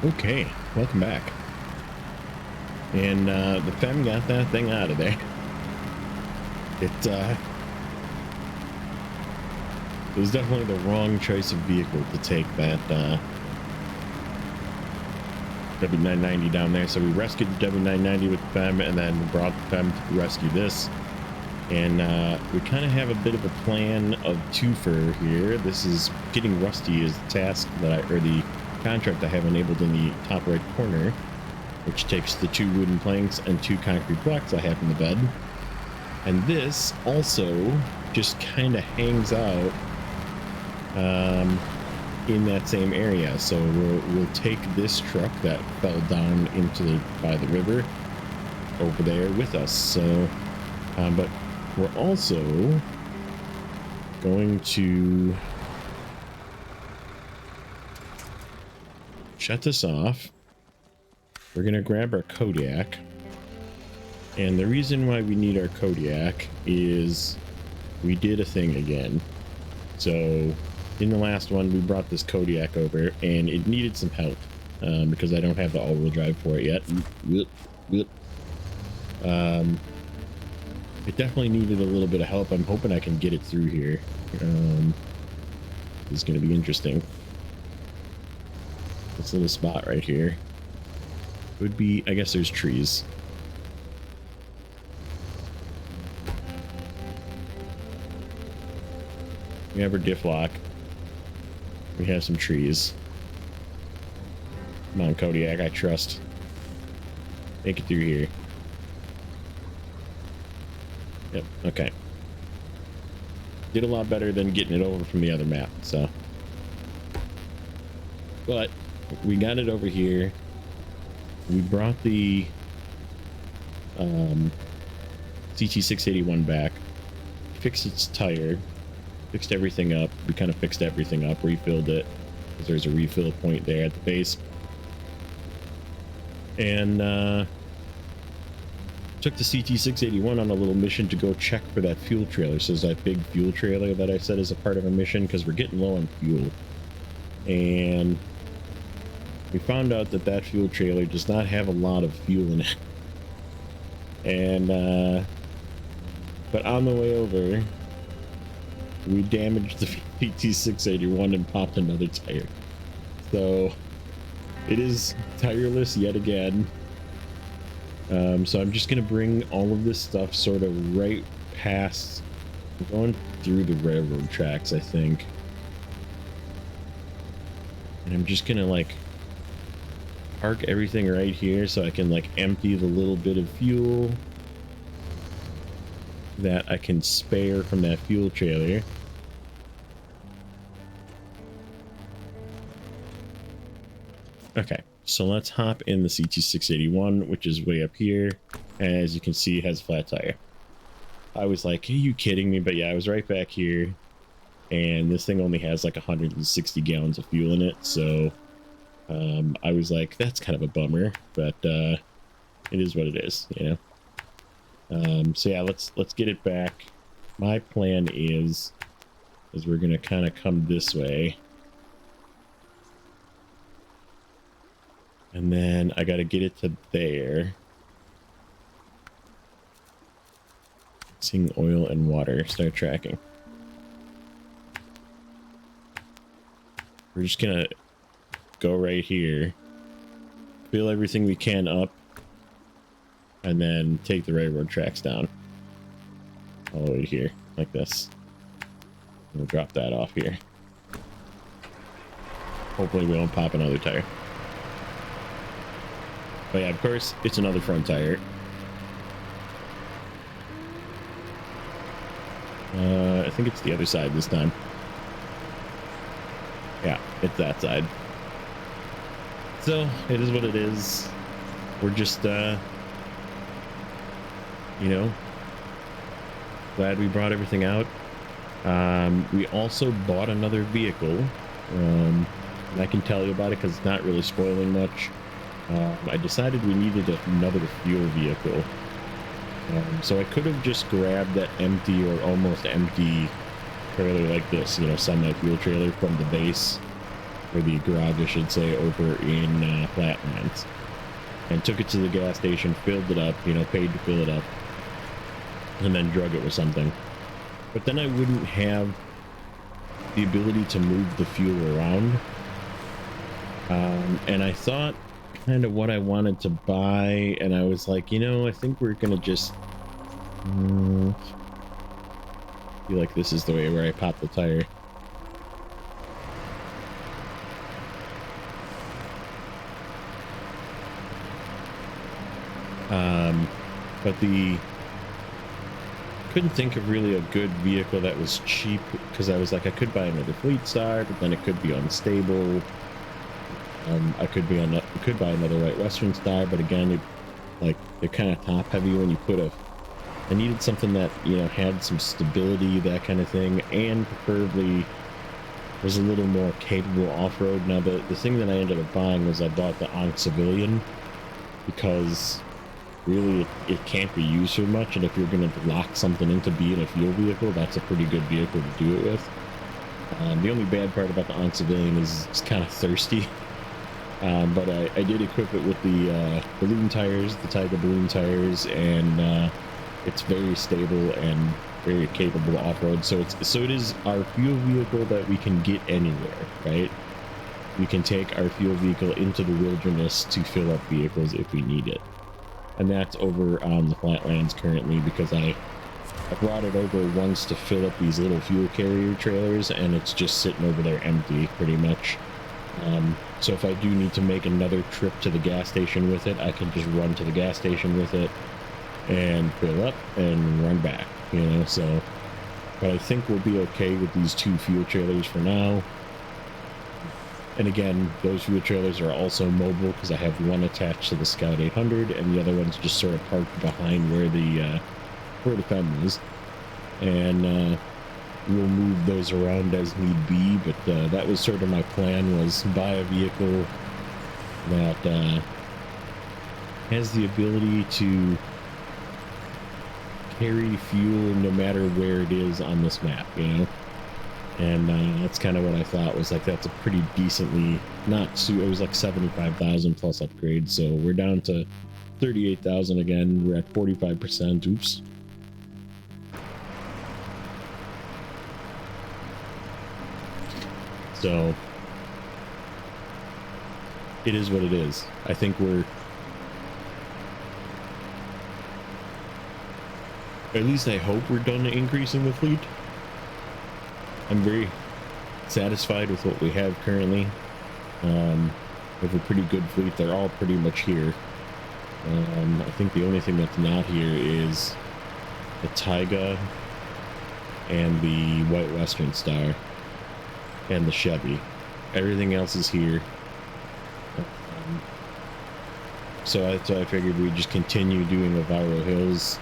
Okay, welcome back. And the Femm got that thing out of there. It was definitely the wrong choice of vehicle to take that W990 down there. So we rescued the W990 with the Femm, and then brought the Femm to rescue this. And we kind of have a bit of a plan of twofer here. This is getting rusty is the task that or the contract I have enabled in the top right corner, which takes the 2 wooden planks and 2 concrete blocks I have in the bed. And this also just kind of hangs out in that same area. So we'll take this truck that fell down into by the river over there with us. So, but we're also going to shut this off. We're going to grab our Kodiak. And the reason why we need our Kodiak is we did a thing again. So in the last one, we brought this Kodiak over and it needed some help because I don't have the all-wheel drive for it yet. It definitely needed a little bit of help. I'm hoping I can get it through here. This is going to be interesting. This little spot right here would be, I guess there's trees. We have our diff lock. We have some trees. Come on, Kodiak, I trust. Make it through here. Yep, okay. Did a lot better than getting it over from the other map, so. But we got it over here. We brought the CT681 back, fixed its tire, fixed everything up. We kind of fixed everything up, refilled it, because there's a refill point there at the base. And took the CT681 on a little mission to go check for that fuel trailer. So there's that big fuel trailer that I said is a part of a mission, because we're getting low on fuel. And we found out that that fuel trailer does not have a lot of fuel in it. And but on the way over, we damaged the PT681 and popped another tire. So it is tireless yet again. So I'm just gonna bring all of this stuff sort of right past, going through the railroad tracks, I think. And I'm just gonna like park everything right here so I can like empty the little bit of fuel that I can spare from that fuel trailer. Okay, so let's hop in the CT681, which is way up here. As you can see, it has a flat tire. I was like, are you kidding me? But yeah, I was right back here. And this thing only has like 160 gallons of fuel in it. So I was like, that's kind of a bummer, but it is what it is, you know? So yeah, let's get it back. My plan is we're going to kind of come this way. And then I got to get it to there. Seeing oil and water. Start tracking. We're just going to go right here. Fill everything we can up. And then take the railroad tracks down. All the way here. Like this. We'll drop that off here. Hopefully we won't pop another tire. But yeah, of course, it's another front tire. I think it's the other side this time. Yeah, it's that side. So, it is what it is. We're just, you know, glad we brought everything out. We also bought another vehicle. And I can tell you about it because it's not really spoiling much. I decided we needed another fuel vehicle. So I could have just grabbed that empty or almost empty trailer like this, you know, semi-fuel trailer from the base or the garage I should say, over in Flatlands, and took it to the gas station, filled it up, you know, paid to fill it up, and then drug it with something. But then I wouldn't have the ability to move the fuel around. And I thought kind of what I wanted to buy, and I was like, you know, I think we're gonna just feel like this is the way where I pop the tire. But couldn't think of really a good vehicle that was cheap, because I was like, I could buy another Fleet Star, but then it could be unstable. I could buy another White Western Star, but again, they're kind of top heavy when you put I needed something that, you know, had some stability, that kind of thing, and preferably was a little more capable off-road. Now, the thing that I ended up buying was I bought the Ankh Civilian, because really it can't be used for much, and if you're going to lock something into being a fuel vehicle, that's a pretty good vehicle to do it with. The only bad part about the Ankh Civilian is it's kind of thirsty. But I did equip it with the balloon tires, the Tiger balloon tires, and it's very stable and very capable off-road. So it is our fuel vehicle that we can get anywhere, right? We can take our fuel vehicle into the wilderness to fill up vehicles if we need it. And that's over on the Flatlands currently, because I brought it over once to fill up these little fuel carrier trailers, and it's just sitting over there empty pretty much. So if I do need to make another trip to the gas station with it, I can just run to the gas station with it and fill up and run back, you know. So, but I think we'll be okay with these two fuel trailers for now. And again, those fuel trailers are also mobile, because I have one attached to the Scout 800 and the other one's just sort of parked behind where the Femm is, and we'll move those around as need be. But that was sort of my plan, was buy a vehicle that has the ability to carry fuel no matter where it is on this map, you know. And that's kind of what I thought, was like, that's a pretty decently, it was like 75,000 plus upgrades, so we're down to 38,000 again. We're at 45%. Oops. So it is what it is. I think at least I hope we're done increasing the fleet. I'm very satisfied with what we have currently. We have a pretty good fleet. They're all pretty much here. I think the only thing that's not here is the Taiga and the White Western Star and the Chevy. Everything else is here. So I figured we'd just continue doing the Viral Hills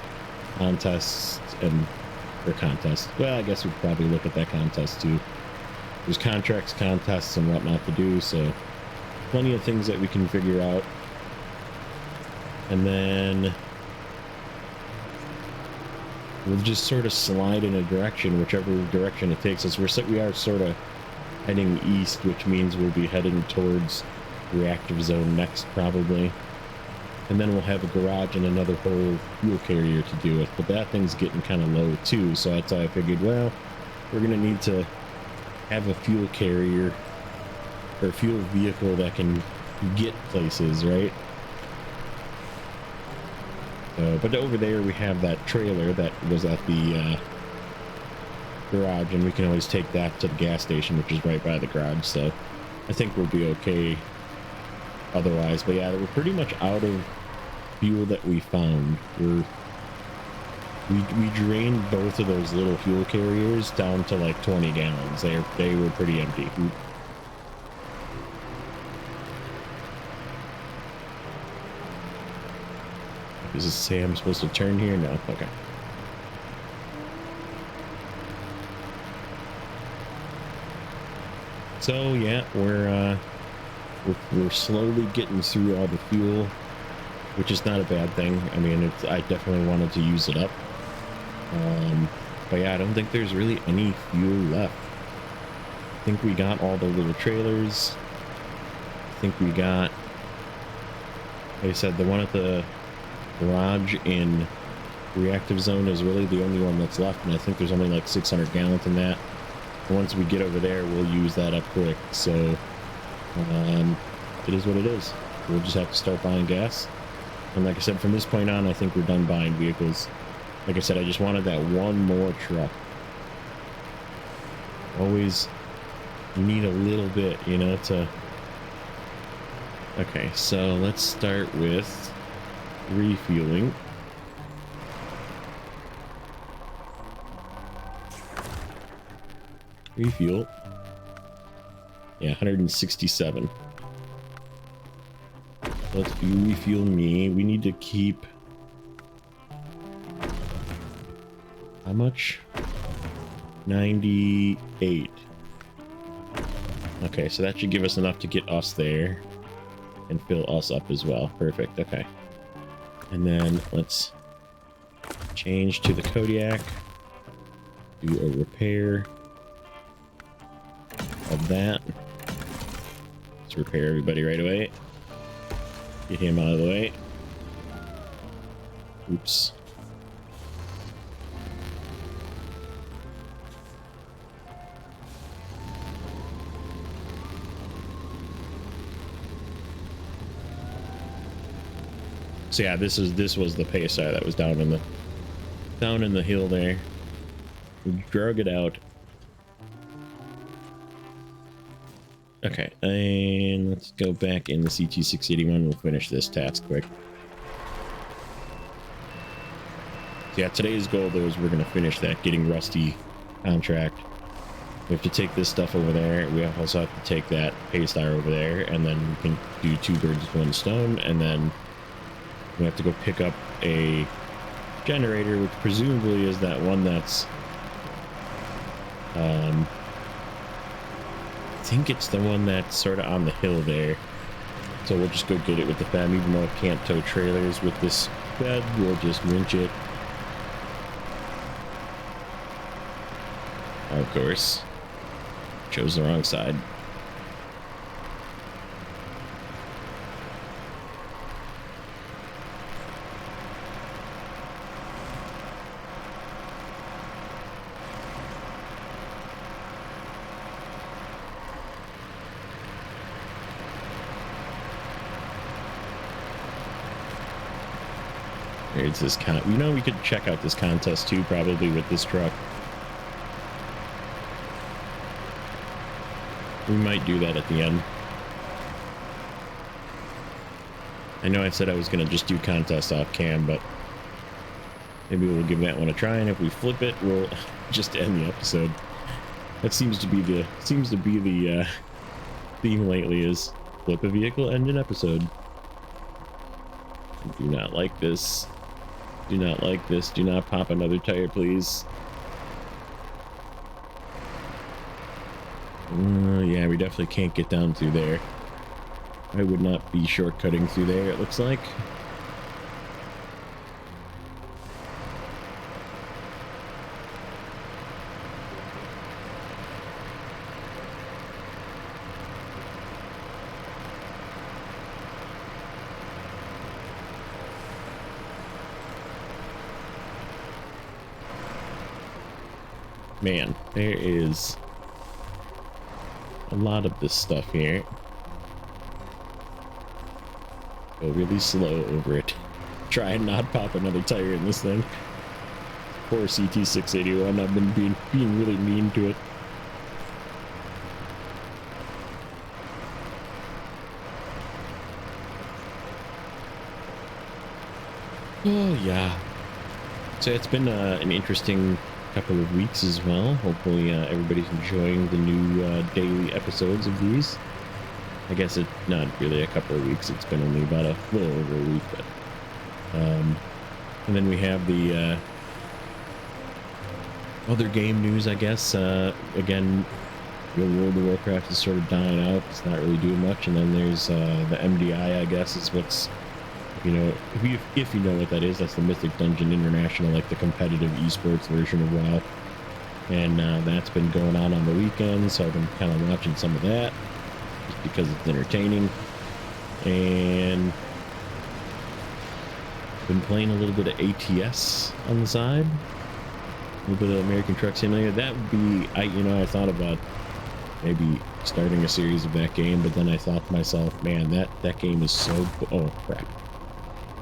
contests contest. Well, I guess we'd probably look at that contest too. There's contracts, contests, and whatnot to do, so plenty of things that we can figure out. And then we'll just sort of slide in a direction, whichever direction it takes us. We are sort of heading east, which means we'll be heading towards reactive zone next, probably. And then we'll have a garage and another whole fuel carrier to do it. But that thing's getting kind of low too, so that's why I figured, well, we're going to need to have a fuel carrier or fuel vehicle that can get places, right? But over there we have that trailer that was at the garage, and we can always take that to the gas station, which is right by the garage, so I think we'll be okay otherwise. But yeah, we're pretty much out of fuel that we found. We drained both of those little fuel carriers down to like 20 gallons. They were pretty empty. Does it say I'm supposed to turn here? No. Okay. So yeah, we're slowly getting through all the fuel, which is not a bad thing. I mean, I definitely wanted to use it up. But yeah, I don't think there's really any fuel left. think we got all the little trailers. I think we got, like I said, the one at the garage in reactive zone is really the only one that's left, and I think there's only like 600 gallons in that. Once we get over there, we'll use that up quick. So it is what it is. We'll just have to start buying gas, and like I said, from this point on, I think we're done buying vehicles. Like I said, I just wanted that one more truck. Always need a little bit, you know, to... Okay, so let's start with refueling. Refuel. Yeah, 167. Let's refuel me. We need to keep... How much? 98. Okay, so that should give us enough to get us there and fill us up as well. Perfect. Okay. And then let's change to the Kodiak. Do a repair of that. Let's repair everybody right away. Get him out of the way. Oops. So yeah, this was the pacer that was down in the hill there. We drug it out. Okay, and let's go back in the CT681. We'll finish this task quick. So yeah, today's goal though is we're gonna finish that getting Rusty contract. We have to take this stuff over there. We also have to take that paystar over there, and then we can do 2 birds with 1 stone, and then we have to go pick up a generator, which presumably is that one that's... I think it's the one that's sort of on the hill there. So we'll just go get it with the Femm, even though I can't tow trailers with this bed. We'll just winch it. Of course. Chose the wrong side. There's this you know, we could check out this contest too, probably with this truck. We might do that at the end. I know I said I was gonna just do contests off cam, but maybe we'll give that one a try, and if we flip it, we'll just end the episode. That seems to be the theme lately, is flip a vehicle, end an episode. Do not like this. Do not like this. Do not pop another tire, please. Yeah, we definitely can't get down through there. I would not be shortcutting through there, it looks like. Man, there is a lot of this stuff here. Go really slow over it. Try and not pop another tire in this thing. Poor CT681, I've been being really mean to it. Oh yeah. So it's been an interesting couple of weeks as well. Hopefully everybody's enjoying the new daily episodes of these. I guess it's not really a couple of weeks, it's been only about a little over a week, but and then we have the other game news, I guess. Again, World of Warcraft is sort of dying out, it's not really doing much. And then there's the MDI, I guess, is what's, you know, if you know what that is, that's the Mythic Dungeon International, like the competitive esports version of WoW. and that's been going on the weekend, so I've been kind of watching some of that just because it's entertaining, and been playing a little bit of ATS on the side, a little bit of American Truck Simulator. That would be, I thought about maybe starting a series of that game, but then I thought to myself, man, that game is so, oh crap,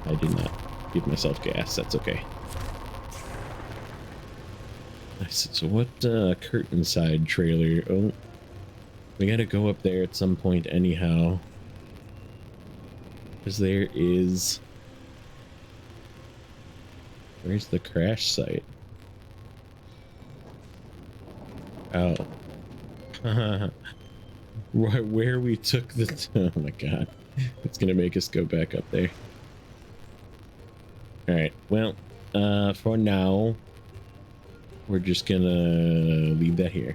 I did not give myself gas. That's okay. I said, so what curtain side trailer? Oh, we gotta go up there at some point anyhow, because there is, where's the crash site? Oh. Where we took the, oh my god, it's gonna make us go back up there. All right, well, for now we're just gonna leave that here.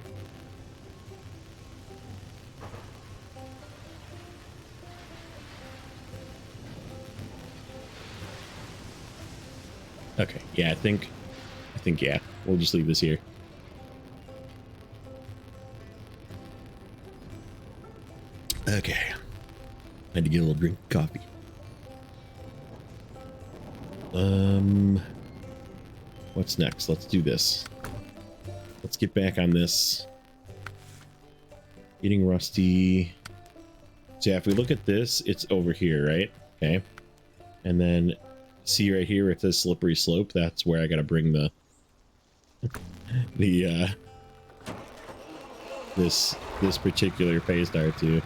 Okay, yeah, I think yeah, we'll just leave this here. Okay, I had to get a little drink of coffee. What's next? Let's do this. Let's get back on this. Getting rusty. So yeah, if we look at this, it's over here, right? Okay. And then see right here where it says slippery slope, that's where I gotta bring the this particular pay star to.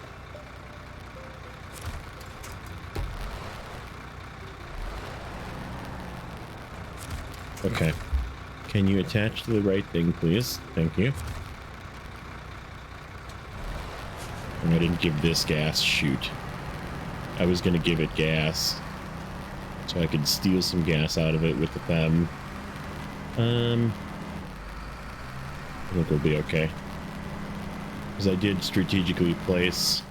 Okay. Can you attach to the right thing, please? Thank you. I didn't give this gas. Shoot. I was going to give it gas so I could steal some gas out of it with the Femm. I think we'll be okay. Because I did strategically place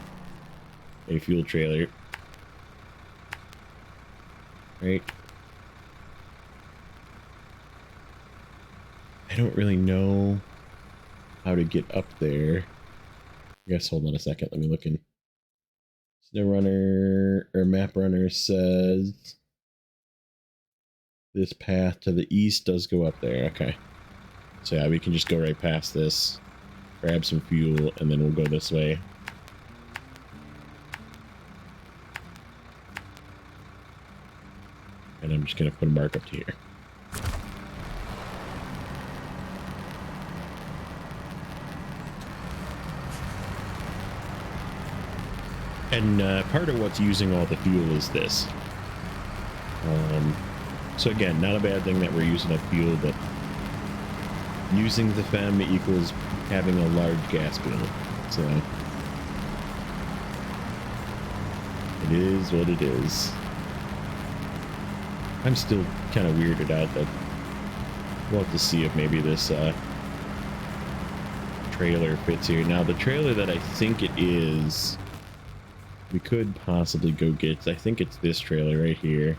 a fuel trailer. Right. I don't really know how to get up there. I guess, hold on a second. Let me look in. Snowrunner or Map Runner says this path to the east does go up there. Okay. So yeah, we can just go right past this, grab some fuel, and then we'll go this way. And I'm just going to put a mark up to here. And part of what's using all the fuel is this. So again, not a bad thing that we're using up fuel, but using the Femm equals having a large gas bill. So it is what it is. I'm still kind of weirded out that we'll have to see if maybe this trailer fits here. Now the trailer that I think it is, we could possibly go get, I think it's this trailer right here.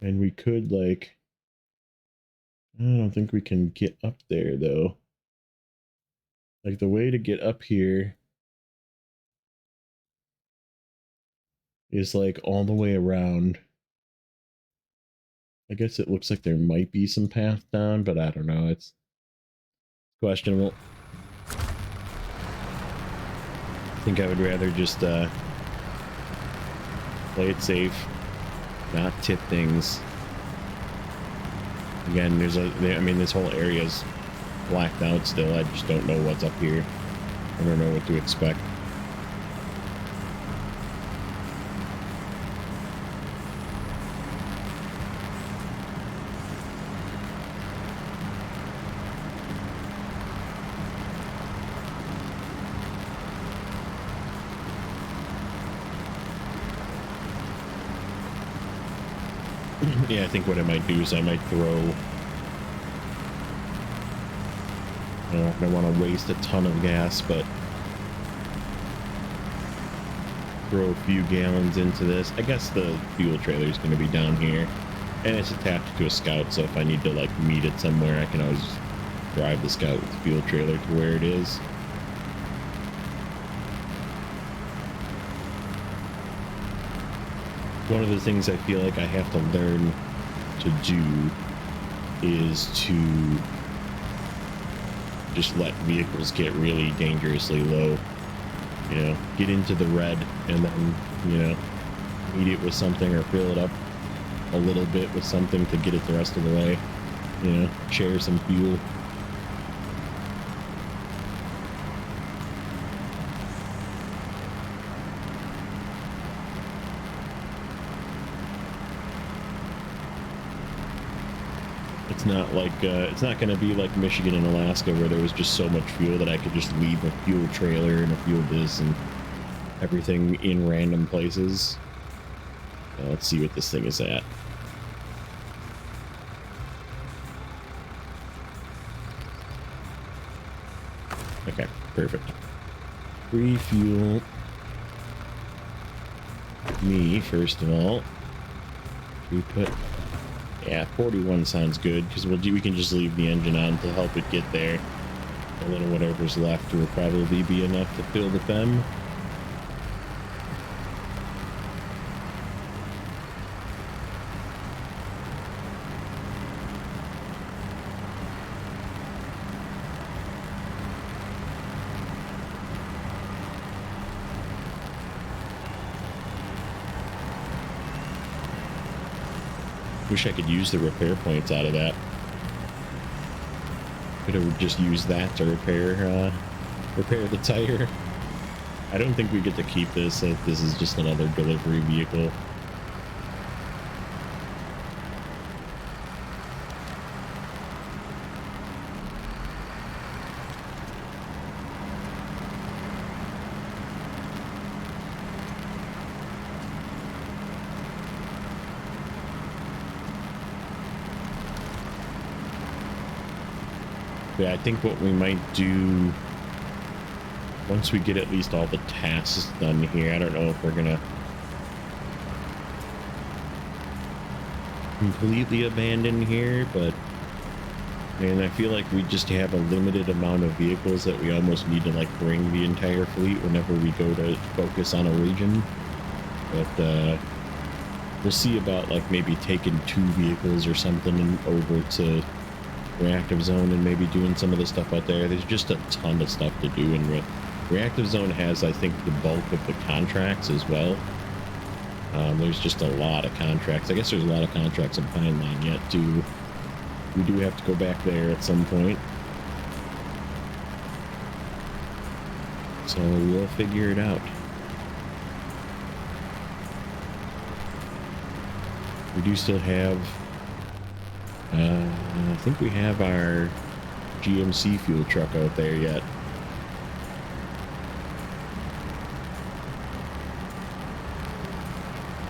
And we could, like, I don't think we can get up there though. Like the way to get up here is like all the way around. I guess it looks like there might be some path down, but I don't know. It's questionable. I think I would rather just play it safe, not tip things. Again, I mean, this whole area is blacked out still. I just don't know what's up here. I don't know what to expect. Yeah, I think what I might do is I might throw, I don't want to waste a ton of gas, but throw a few gallons into this. I guess the fuel trailer is going to be down here. And it's attached to a scout, so if I need to like meet it somewhere, I can always drive the scout with the fuel trailer to where it is. One of the things I feel like I have to learn to do is to just let vehicles get really dangerously low. You know, get into the red and then, you know, meet it with something or fill it up a little bit with something to get it the rest of the way. You know, share some fuel. It's not going to be like Michigan and Alaska where there was just so much fuel that I could just leave a fuel trailer and a fuel biz and everything in random places. Let's see what this thing is at. Okay, perfect. Refuel me first of all. We put, yeah, 41 sounds good because we can just leave the engine on to help it get there. And then whatever's left will probably be enough to fill the Femm. Wish I could use the repair points out of that. Could have just used that to repair the tire. I don't think we get to keep this. This is just another delivery vehicle. Yeah, I think what we might do once we get at least all the tasks done here, I don't know if we're gonna completely abandon here, but man, I feel like we just have a limited amount of vehicles that we almost need to like bring the entire fleet whenever we go to focus on a region. But we'll see about like maybe taking 2 vehicles or something over to reactive zone and maybe doing some of the stuff out there. There's just a ton of stuff to do, and reactive zone has, I think, the bulk of the contracts as well. There's just a lot of contracts. I guess there's a lot of contracts in Pine Line yet too. We do have to go back there at some point, so we'll figure it out. We do still have I think we have our GMC fuel truck out there yet.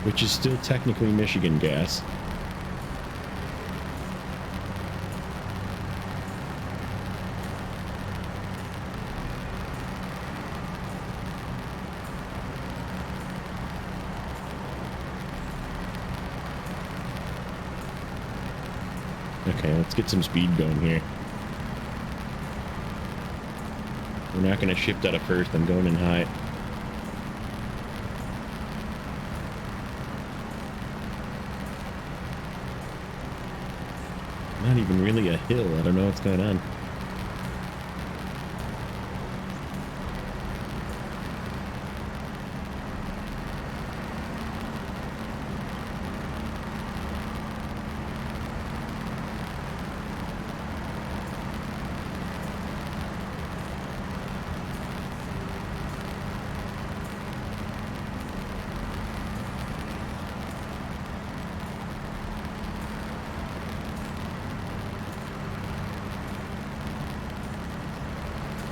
Which is still technically Michigan gas. Okay, let's get some speed going here. We're not going to shift out of first. I'm going in high. Not even really a hill. I don't know what's going on.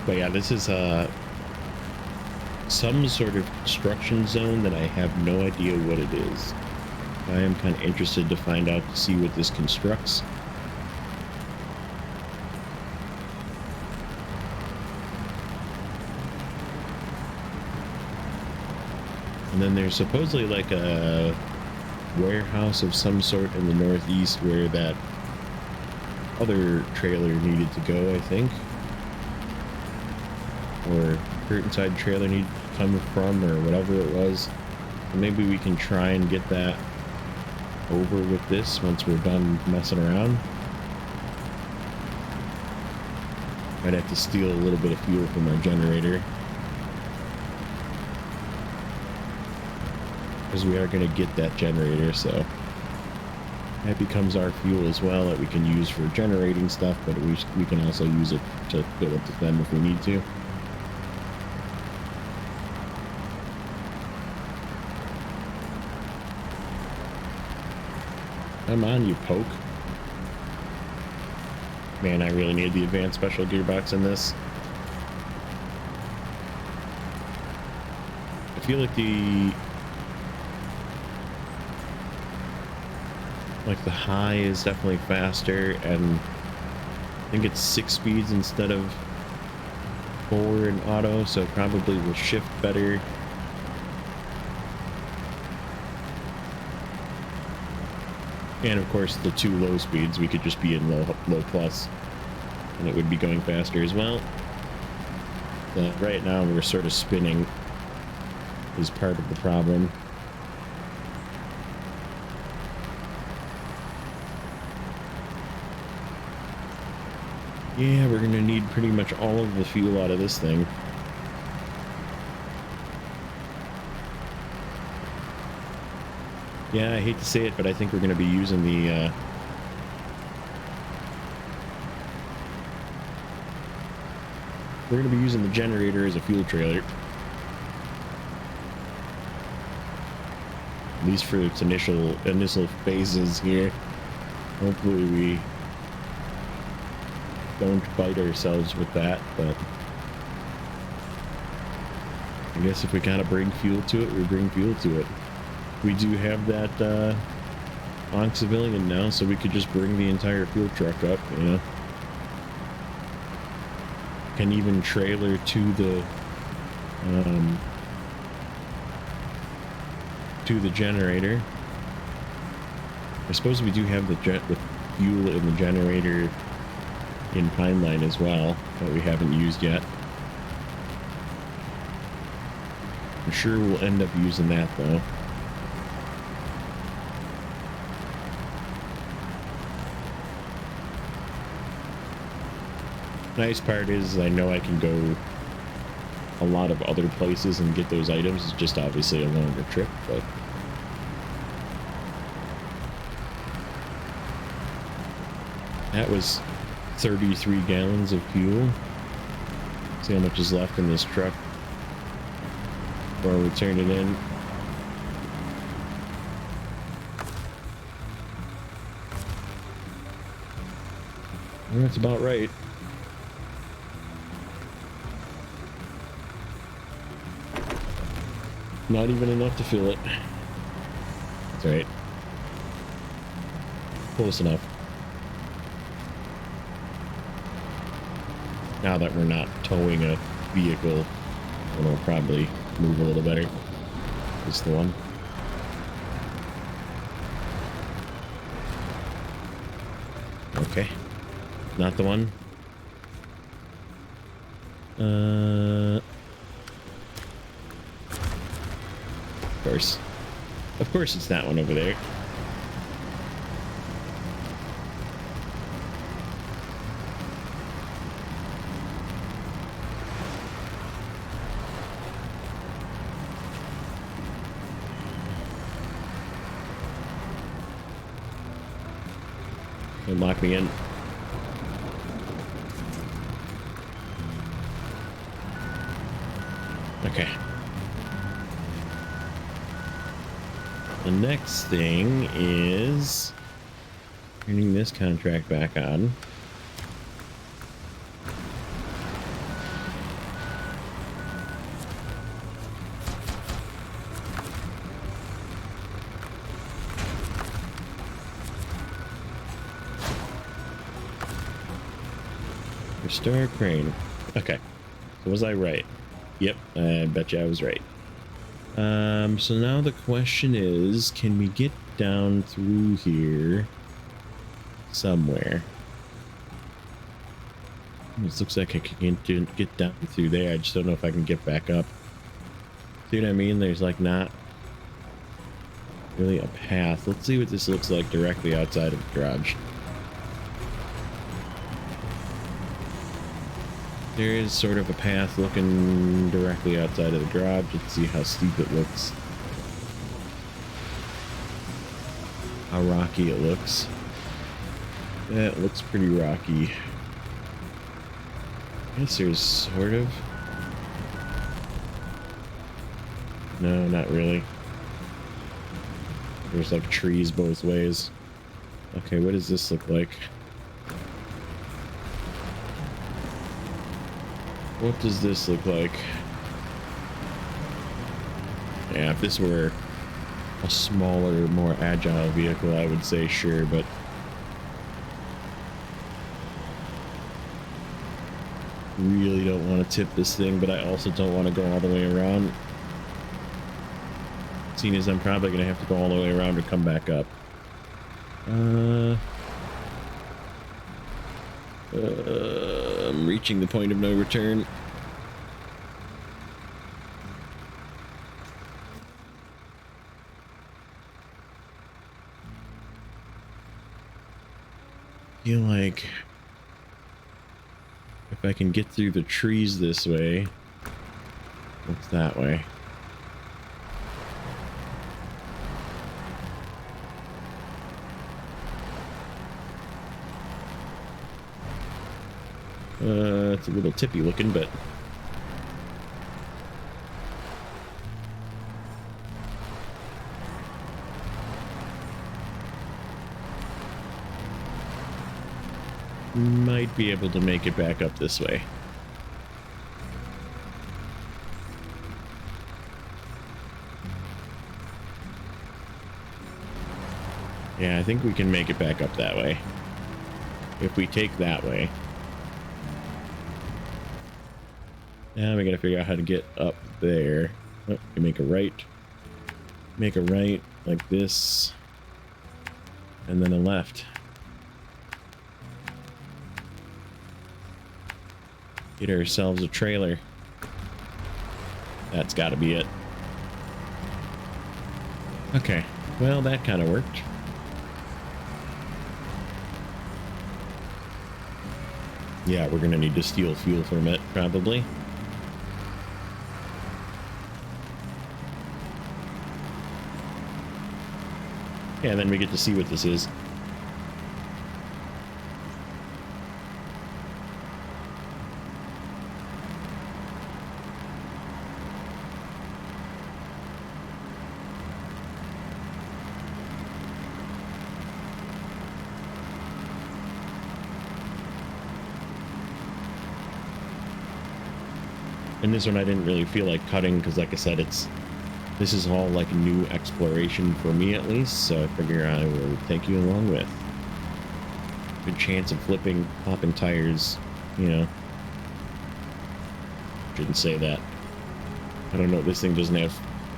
But yeah, this is some sort of construction zone that I have no idea what it is. I am kind of interested to find out to see what this constructs. And then there's supposedly like a warehouse of some sort in the northeast where that other trailer needed to go, I think. Or curtainside trailer needed to come from, or whatever it was. And maybe we can try and get that over with this once we're done messing around. Might have to steal a little bit of fuel from our generator, because we are going to get that generator, so that becomes our fuel as well that we can use for generating stuff, but we can also use it to fill up the Femm if we need to. Come on, you poke. Man, I really need the advanced special gearbox in this. I feel like the high is definitely faster, and I think it's 6 speeds instead of 4 in auto, so it probably will shift better. And of course, the 2 low speeds, we could just be in low plus, and it would be going faster as well. But right now, we're sort of spinning is part of the problem. Yeah, we're going to need pretty much all of the fuel out of this thing. Yeah, I hate to say it, but I think we're going to be using the generator as a fuel trailer. At least for its initial phases here. Hopefully we don't bite ourselves with that, but I guess if we gotta bring fuel to it, we bring fuel to it. We do have that on civilian now, so we could just bring the entire fuel truck up, you know. Can even trailer to the generator. I suppose we do have the fuel in the generator in Pineline as well that we haven't used yet. I'm sure we'll end up using that though. Nice part is I know I can go a lot of other places and get those items. It's just obviously a longer trip, but that was 33 gallons of fuel. See how much is left in this truck before we turn it in. That's about right. Not even enough to fill it. That's right. Close enough. Now that we're not towing a vehicle, it'll probably move a little better. It's the one. Okay. Not the one. Of course it's that one over there. Don't lock me in. Okay. The next thing is turning this contract back on. Restore crane. Okay. So was I right? Yep, I bet you I was right. So now the question is, can we get down through here somewhere. This looks like I can get down through there. I just don't know if I can get back up. See what I mean? There's like not really a path. Let's see what this looks like directly outside of the garage. There is sort of a path looking directly outside of the garage. Let's see how steep it looks. How rocky it looks. That looks pretty rocky. I guess there's sort of... No, not really. There's like trees both ways. Okay, what does this look like? What does this look like? Yeah, if this were a smaller, more agile vehicle, I would say sure, but really don't want to tip this thing, but I also don't want to go all the way around. Seeing as I'm probably going to have to go all the way around to come back up. I'm reaching the point of no return. Feel like if I can get through the trees this way. What's that way? It's a little tippy looking, but might be able to make it back up this way. Yeah, I think we can make it back up that way. If we take that way. Now we gotta figure out how to get up there. Oh, you make a right. Make a right like this. And then a left. Get ourselves a trailer. That's gotta be it. Okay, well that kind of worked. Yeah, we're gonna need to steal fuel from it, probably. Yeah, then we get to see what this is. And this one I didn't really feel like cutting because, like I said, this is all like new exploration for me at least, so I figure I will take you along with. Good chance of flipping, popping tires, you know. Shouldn't say that. I don't know, this thing doesn't have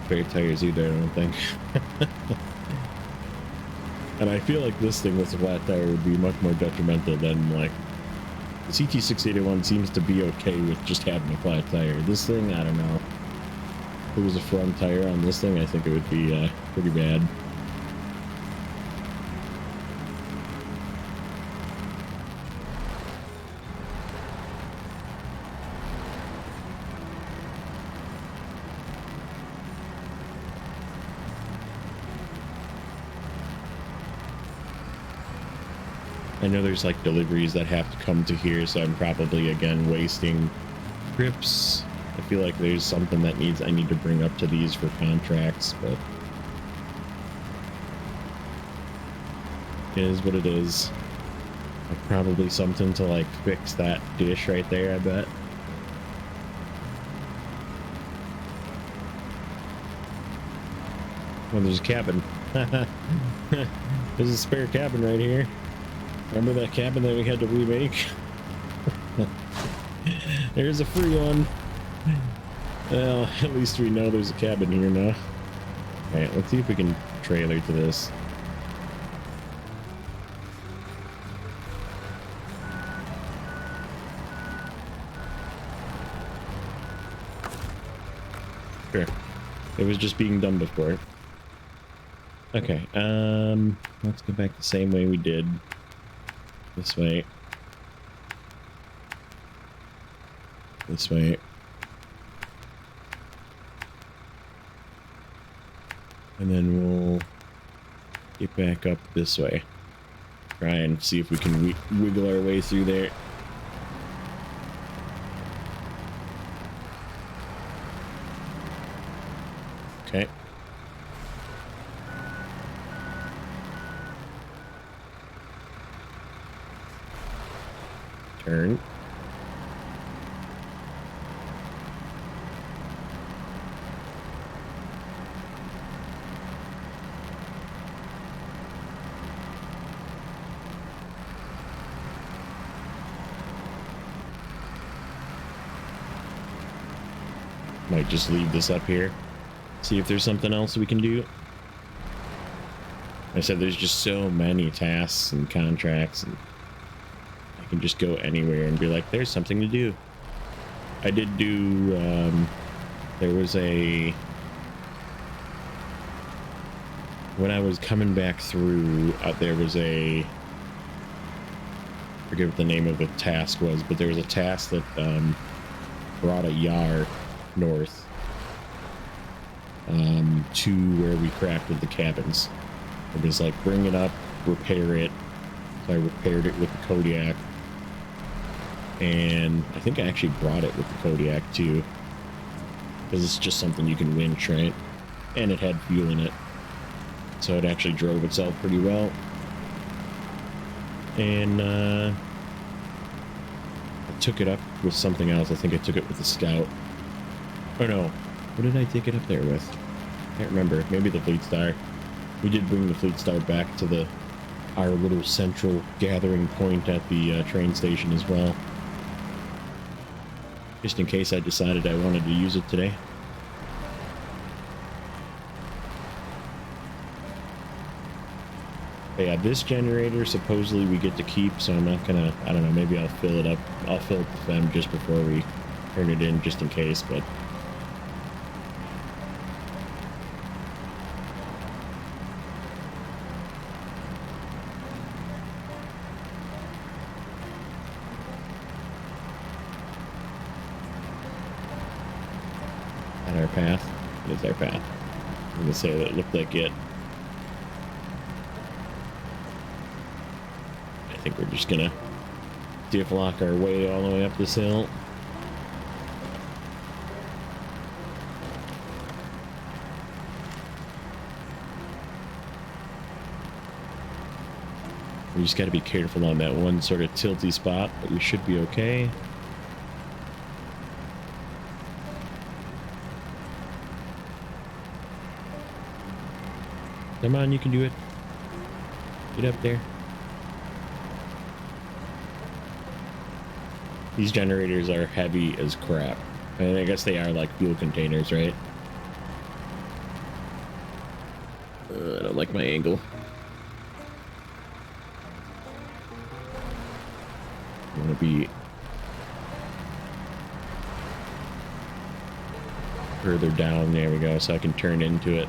spare tires either, I don't think. And I feel like this thing with a flat tire would be much more detrimental than like the CT681 seems to be okay with just having a flat tire. This thing, I don't know. If it was a front tire on this thing, I think it would be pretty bad. I know there's like deliveries that have to come to here, so I'm probably again wasting trips. I feel like there's something that I need to bring up to these for contracts, but it is what it is. Like probably something to like fix that dish right there, I bet. Well, there's a cabin. There's a spare cabin right here. Remember that cabin that we had to remake? There's a free one. Well, at least we know there's a cabin here now. Alright, let's see if we can trailer to this. Sure. It was just being done before. Okay, let's go back the same way we did. This way. This way. And then we'll get back up this way. Try and see if we can wiggle our way through there. Okay. Turn. Might just leave this up here. See if there's something else we can do. I said there's just so many tasks and contracts, and I can just go anywhere and be like, there's something to do. I did do, there was a, when I was coming back through, there was a, I forget what the name of the task was, but there was a task that brought a yard north to where we crafted the cabins. It was like, bring it up, repair it. So I repaired it with the Kodiak, and I think I actually brought it with the Kodiak too, because it's just something you can winch, right? And it had fuel in it, so it actually drove itself pretty well. And I took it up with something else. I think I took it with the Scout. Oh no, what did I take it up there with? I can't remember. Maybe the Fleet Star. We did bring the Fleet Star back to our little central gathering point at the train station as well, just in case I decided I wanted to use it today. But yeah, this generator supposedly we get to keep, so I'm not gonna, I don't know, maybe I'll fill it up. I'll fill up the Femm just before we turn it in, just in case. But our path. It is our path. I'm gonna say that it looked like it. I think we're just gonna diff-lock our way all the way up this hill. We just got to be careful on that one sort of tilty spot, but we should be okay. Come on, you can do it. Get up there. These generators are heavy as crap. And I guess they are like fuel containers, right? I don't like my angle. I want to be further down. There we go, so I can turn into it.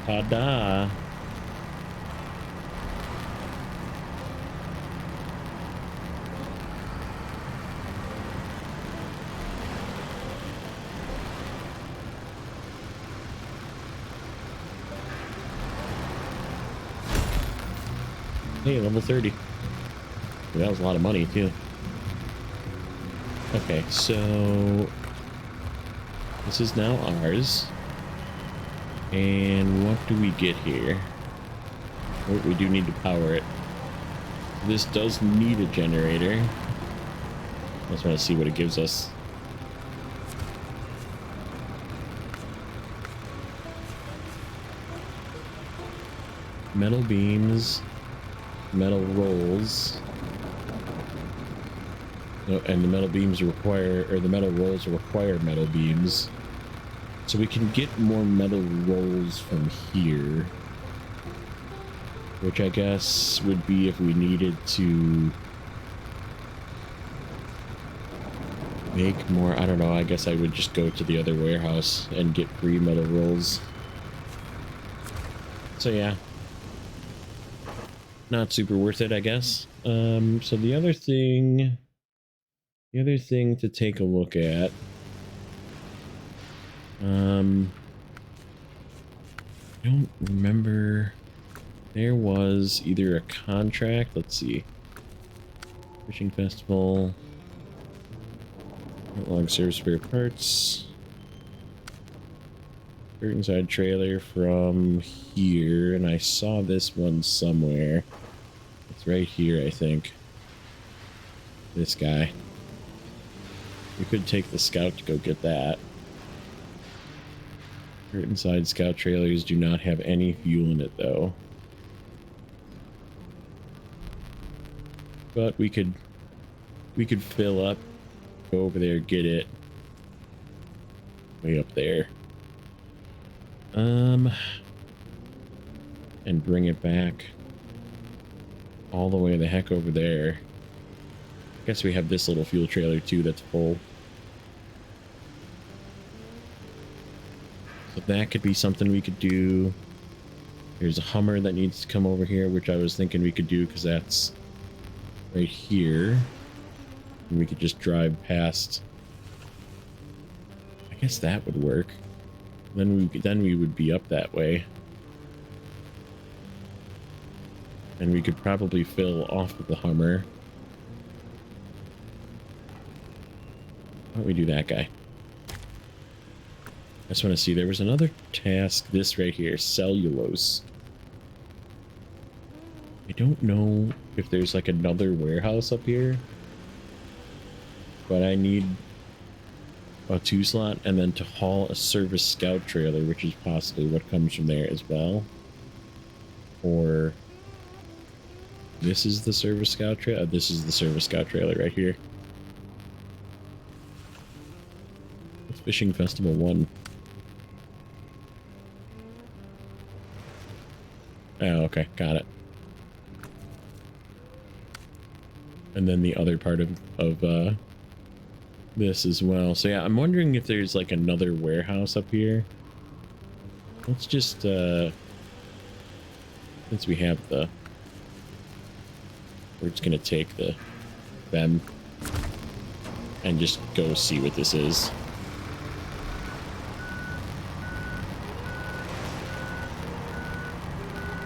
Ta-da! Hey, level 30. That was a lot of money, too. Okay, so this is now ours. And what do we get here? Oh, we do need to power it. This does need a generator. I just want to see what it gives us. Metal beams, metal rolls. Oh, and the metal beams require, or the metal rolls require metal beams. So we can get more metal rolls from here. Which I guess would be if we needed to make more. I don't know. I guess I would just go to the other warehouse and get free metal rolls. So yeah. Not super worth it, I guess. So the other thing to take a look at, I don't remember. There was either a contract. Let's see. Fishing festival. Long service spare parts. Curtain side trailer from here, and I saw this one somewhere. It's right here, I think. This guy. We could take the scout to go get that. Curtain side scout trailers do not have any fuel in it, though. But we could fill up, go over there, get it. Way up there. And bring it back all the way the heck over there. I guess we have this little fuel trailer too that's full. So that could be something we could do. There's a Hummer that needs to come over here, which I was thinking we could do because that's right here. And we could just drive past. I guess that would work. Then we would be up that way. And we could probably fill off with the Hummer. Why don't we do that guy? I just want to see, there was another task, this right here, cellulose. I don't know if there's like another warehouse up here, but I need a 2-slot and then to haul a service scout trailer, which is possibly what comes from there as well. Or this is the service scout trailer. This is the service scout trailer right here. It's Fishing Festival 1. Oh, okay, got it. And then the other part of this as well. So yeah, I'm wondering if there's like another warehouse up here. Let's just since we have we're just gonna take the Femm and just go see what this is.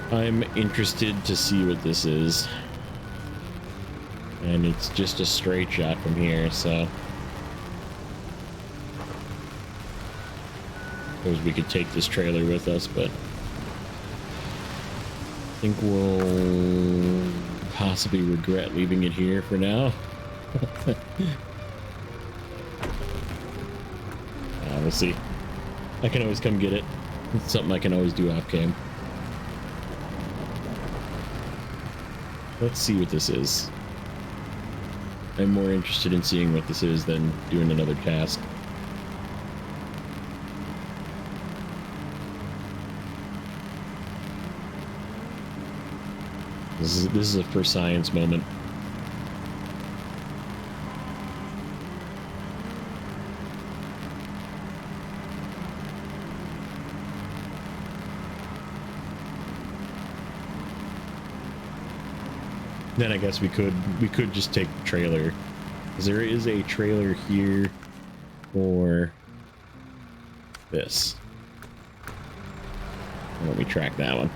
I'm interested to see what this is. And it's just a straight shot from here, so suppose we could take this trailer with us, but I think we'll possibly regret leaving it here for now. We'll see. I can always come get it. It's something I can always do off cam. Let's see what this is. I'm more interested in seeing what this is than doing another task. This is a for science moment. Then I guess we could just take the trailer, because there is a trailer here for this. Let me track that one.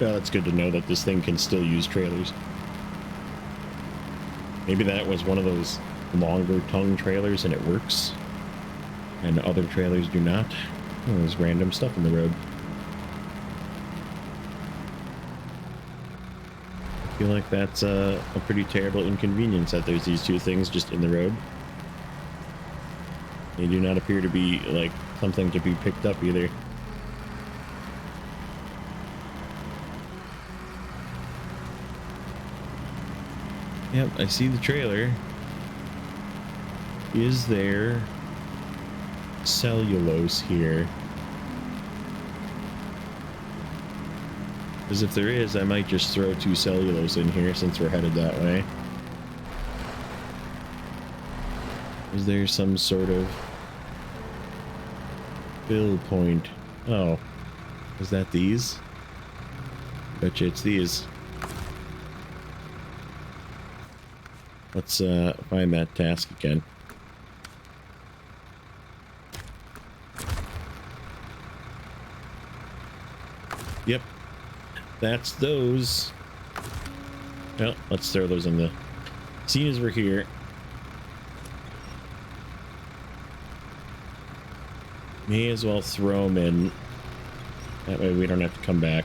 Well, it's good to know that this thing can still use trailers. Maybe that was one of those longer tongue trailers and it works, and other trailers do not. Oh, there's random stuff in the road. I feel like that's a pretty terrible inconvenience that there's these two things just in the road. They do not appear to be like something to be picked up either. Yep, I see the trailer. Is there cellulose here? Because if there is, I might just throw 2 cellulose in here since we're headed that way. Is there some sort of fill point? Oh, is that these? Betcha it's these. Let's find that task again. Yep, that's those. Well, let's throw those in the... Seeing as we're here, may as well throw them in. That way we don't have to come back.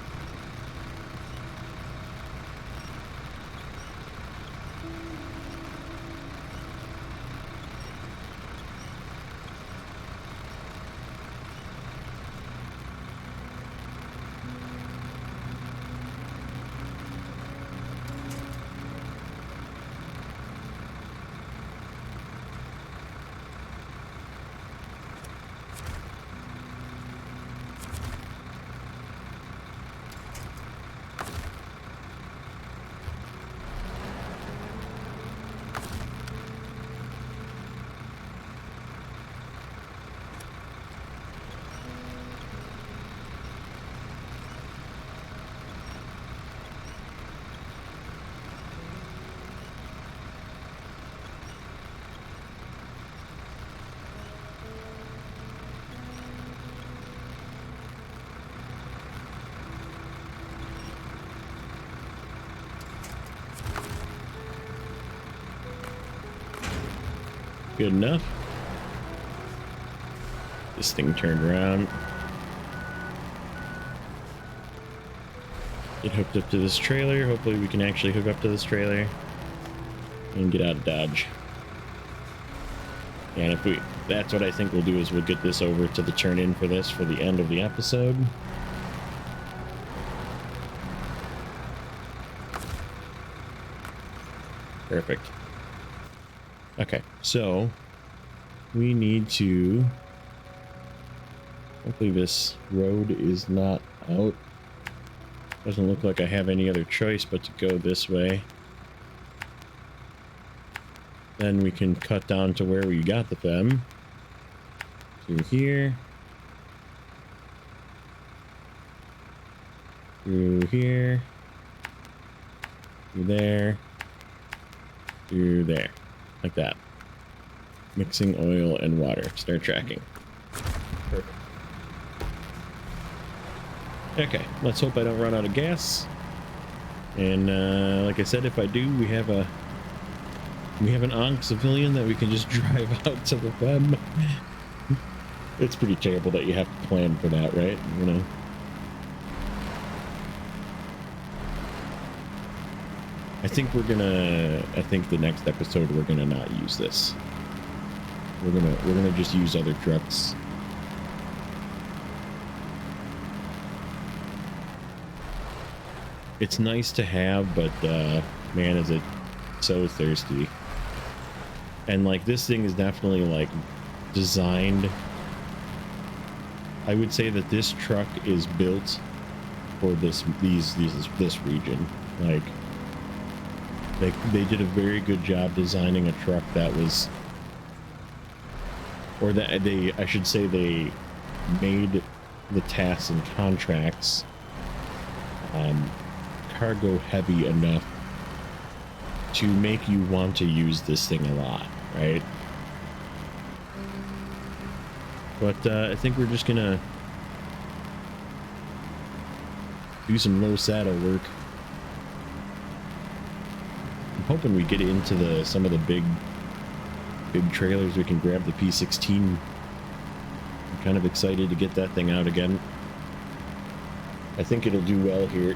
Good enough. This thing turned around. Get hooked up to this trailer. Hopefully we can actually hook up to this trailer and get out of Dodge. And if we, that's what I think we'll do, is we'll get this over to the turn in for this for the end of the episode. Perfect. Okay, so we need to, hopefully this road is not out. Doesn't look like I have any other choice but to go this way. Then we can cut down to where we got the Femm. Through here. Through here. Through there. Through there. Like that. Mixing oil and water. Start tracking. Perfect. Okay, let's hope I don't run out of gas. And like I said, if I do, we have an Ankh civilian that we can just drive out to the Femm. It's pretty terrible that you have to plan for that, right? You know. I think the next episode we're gonna not use this. We're gonna just use other trucks. It's nice to have, but man, is it so thirsty. And like, this thing is definitely like designed. I would say that this truck is built for this region. Like, they did a very good job designing a truck that was, or that I should say they made the tasks and contracts cargo heavy enough to make you want to use this thing a lot, right? But I think we're just gonna do some low saddle work. I'm hoping we get into some of the big trailers. We can grab the P16. I'm kind of excited to get that thing out again. I think it'll do well here.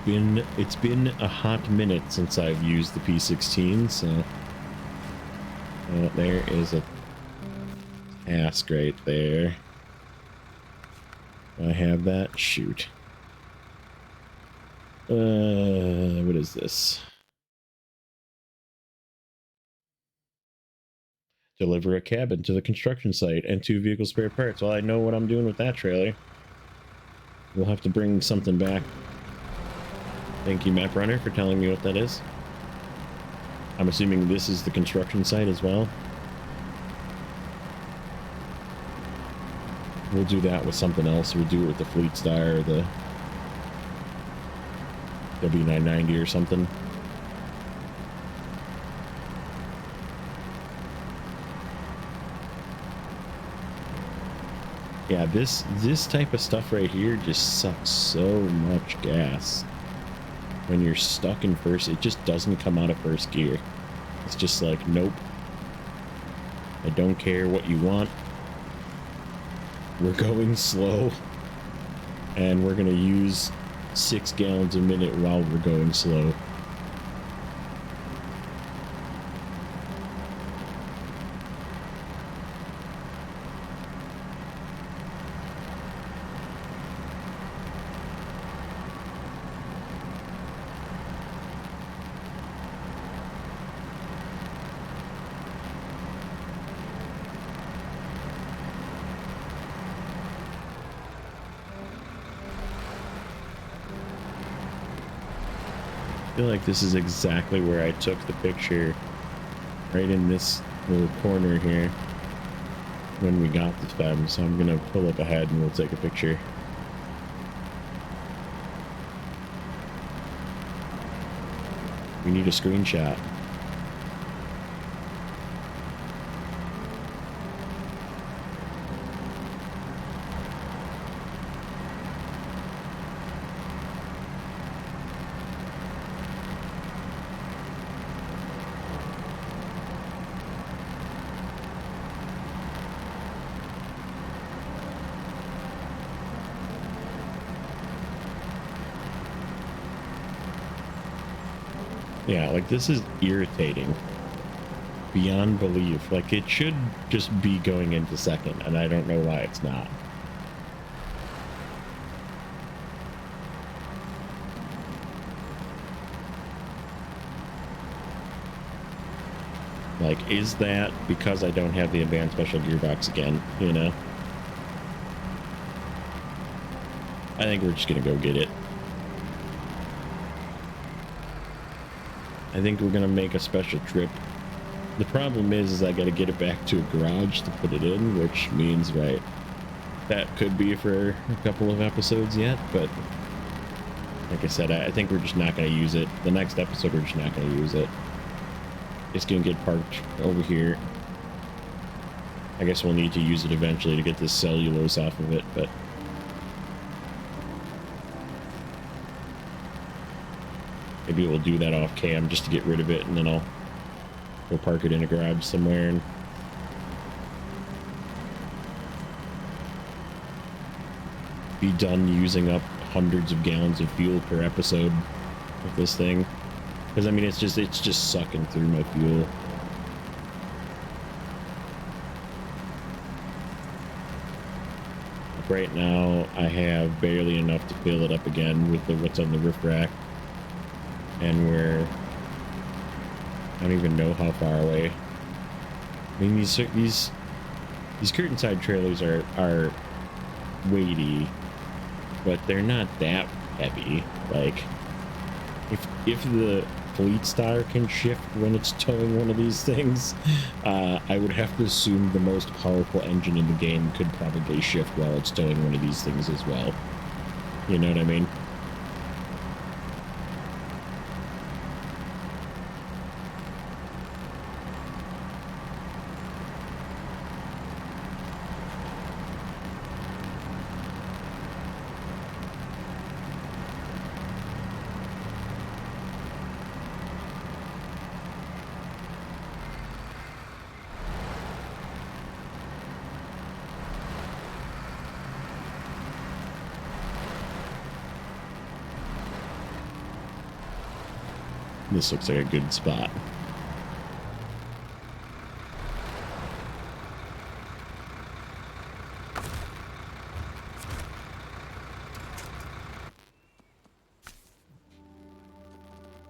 It's been a hot minute since I've used the P16, so there is a task right there. Do I have that? Shoot. What is this? Deliver a cabin to the construction site and 2 vehicle spare parts. Well, I know what I'm doing with that trailer. We'll have to bring something back. Thank you, Map Runner, for telling me what that is. I'm assuming this is the construction site as well. We'll do that with something else. We'll do it with the Fleet Star or the W990 or something. Yeah, this type of stuff right here just sucks so much gas. When you're stuck in first, it just doesn't come out of first gear. It's just like, nope. I don't care what you want. We're going slow. And we're gonna use 6 gallons a minute while we're going slow. I feel like this is exactly where I took the picture, right in this little corner here when we got the Femm. So I'm gonna pull up ahead and we'll take a picture. We need a screenshot. Yeah, like this is irritating beyond belief. Like it should just be going into second, and I don't know why it's not. Like, is that because I don't have the advanced special gearbox again, you know? I think we're just gonna go get it. I think we're gonna make a special trip. The problem is I gotta get it back to a garage to put it in, which means, right, that could be for a couple of episodes yet, but like I said, I think we're just not gonna use it. The next episode, we're just not gonna use it. It's gonna get parked over here. I guess we'll need to use it eventually to get this cellulose off of it, but maybe we'll do that off cam just to get rid of it, and then I'll go park it in a garage somewhere and be done using up hundreds of gallons of fuel per episode with this thing. Because I mean, it's just sucking through my fuel. Right now, I have barely enough to fill it up again with what's on the roof rack. And I don't even know how far away. I mean, these curtain side trailers are weighty, but they're not that heavy. Like, if the Fleet Star can shift when it's towing one of these things, I would have to assume the most powerful engine in the game could probably shift while it's towing one of these things as well. You know what I mean? This looks like a good spot.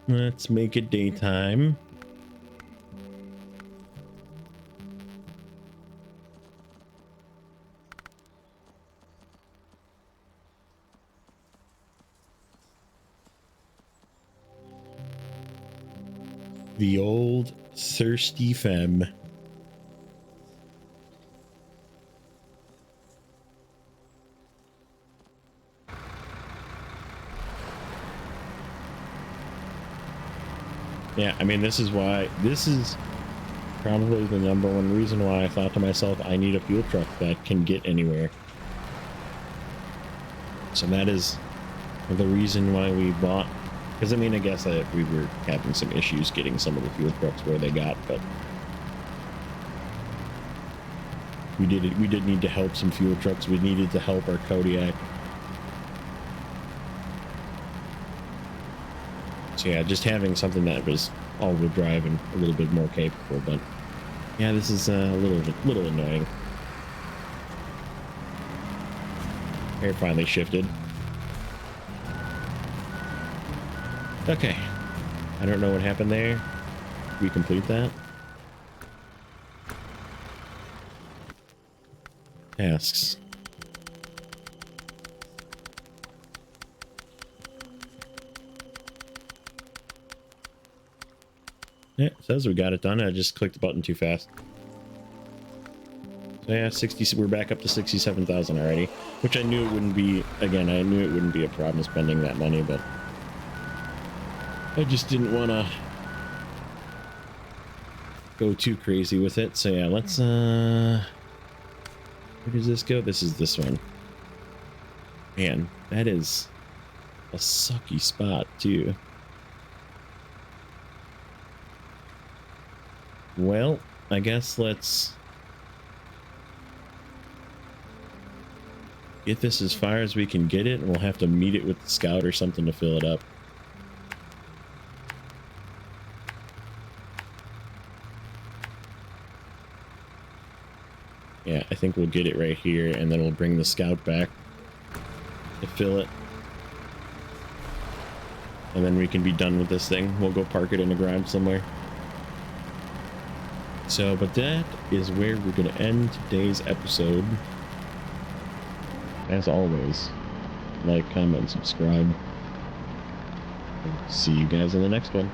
Let's make it daytime. The old thirsty Femm. Yeah, I mean, this is probably the #1 reason why I thought to myself, I need a fuel truck that can get anywhere. So that is the reason why we bought, because I mean, I guess that we were having some issues getting some of the fuel trucks where they got, but we did need to help some fuel trucks. We needed to help our Kodiak. So yeah, just having something that was all-wheel drive and a little bit more capable, but yeah, this is a little annoying. Air finally shifted. Okay, I don't know what happened there. We complete that. Tasks. Yeah, it says we got it done. I just clicked the button too fast. So yeah, 60. We're back up to 67,000 already, which I knew it wouldn't be. Again, I knew it wouldn't be a problem spending that money, but I just didn't want to go too crazy with it. So yeah, let's. Where does this go? This is this one. Man, that is a sucky spot too. Well, I guess let's get this as far as we can get it, and we'll have to meet it with the scout or something to fill it up. Yeah, I think we'll get it right here, and then we'll bring the scout back to fill it. And then we can be done with this thing. We'll go park it in the garage somewhere. So, but that is where we're going to end today's episode. As always, like, comment, subscribe. See you guys in the next one.